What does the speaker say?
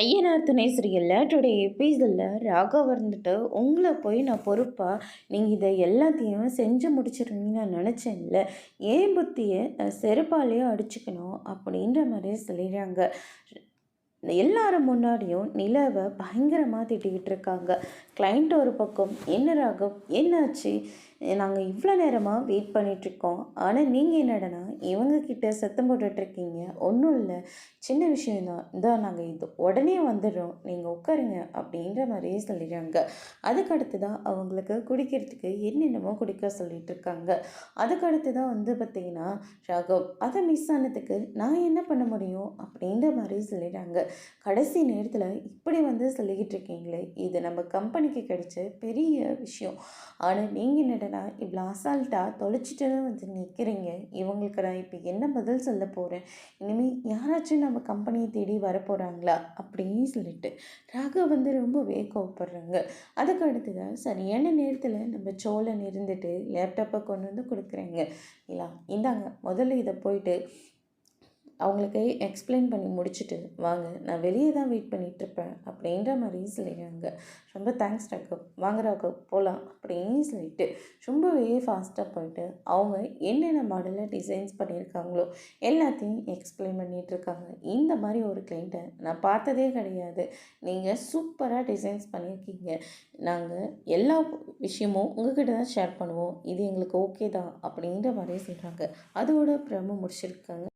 ஐயனார் துணை சீரியல்ல டுடே எபிசோட்ல ராகவ் வந்துட்டு உங்களை போய் நான் பொறுப்பா நீங்கள் இதை எல்லாத்தையும் செஞ்சு முடிச்சிருவீங்கன்னு நான் நினச்சேன்ல ஏன் புத்தியை செருப்பாலேயே அடிச்சுக்கணும் அப்படின்ற மாதிரி சொல்லிடுறாங்க. எல்லாரும் முன்னாடியும் நிலவை பயங்கரமாக திட்டிக்கிட்டு இருக்காங்க. கிளைண்ட் ஒரு பக்கம், என்ன ராகவ் என்னாச்சு, நாங்கள் இவ்வளோ நேரமாக வெயிட் பண்ணிகிட்ருக்கோம், ஆனால் நீங்கள் என்னடனா இவங்கக்கிட்ட சத்தம் போட்டுட்ருக்கீங்க, ஒன்றும் இல்லை சின்ன விஷயந்தான், இதான் நாங்கள் இது உடனே வந்துடுறோம், நீங்கள் உட்காருங்க அப்படின்ற மாதிரியே சொல்லிடுறாங்க. அதுக்கடுத்து தான் அவங்களுக்கு குடிக்கிறதுக்கு என்னென்னமோ குடிக்க சொல்லிட்டு இருக்காங்க. அதுக்கடுத்து தான் வந்து பார்த்திங்கன்னா ராகவ் அதை மிஸ் ஆனதுக்கு நான் என்ன பண்ண முடியும் அப்படின்ற மாதிரி சொல்லிடுறாங்க. கடைசி நேரத்தில் இப்படி வந்து சொல்லிக்கிட்டு இருக்கீங்களே, இது நம்ம கம்பெனிக்கு கிடைச்ச பெரிய விஷயம், ஆனால் நீங்கள் என்னடனா இவ்வளோ அசால்ட்டாக தொலைச்சிட்டு வந்து நிற்கிறீங்க, இவங்களுக்கு நான் இப்போ என்ன பதில் சொல்ல போகிறேன், இனிமேல் யாராச்சும் நம்ம கம்பெனியை தேடி வரப்போகிறாங்களா அப்படின்னு சொல்லிட்டு ராகவ் வந்து ரொம்பவே கோவப்படுறாங்க. அதுக்கு அடுத்ததான் சரியான நேரத்தில் நம்ம சோழன் இருந்துட்டு லேப்டாப்பை கொண்டு வந்து கொடுக்குறேங்க, இல்லை இந்தாங்க முதல்ல இதை போயிட்டு அவங்களுக்கு எக்ஸ்பிளைன் பண்ணி முடிச்சுட்டு வாங்க, நான் வெளியே தான் வெயிட் பண்ணிகிட்ருப்பேன் அப்படின்ற மாதிரி சொல்லிடுறாங்க. ரொம்ப தேங்க்ஸ் ராகவ், வாங்க ராகவ் போகலாம் அப்படின்னு சொல்லிட்டு ரொம்பவே ஃபாஸ்ட்டாக போயிட்டு அவங்க என்னென்ன மாடலில் டிசைன்ஸ் பண்ணியிருக்காங்களோ எல்லாத்தையும் எக்ஸ்பிளைன் பண்ணிகிட்ருக்காங்க. இந்த மாதிரி ஒரு கிளைண்ட்டை நான் பார்த்ததே கிடையாது, நீங்கள் சூப்பராக டிசைன்ஸ் பண்ணியிருக்கீங்க, நாங்கள் எல்லா விஷயமும் உங்ககிட்ட தான் ஷேர் பண்ணுவோம், இது எங்களுக்கு ஓகே தான் அப்படின்ற மாதிரி சொல்கிறாங்க. அதோட பிரம முடிச்சிருக்காங்க.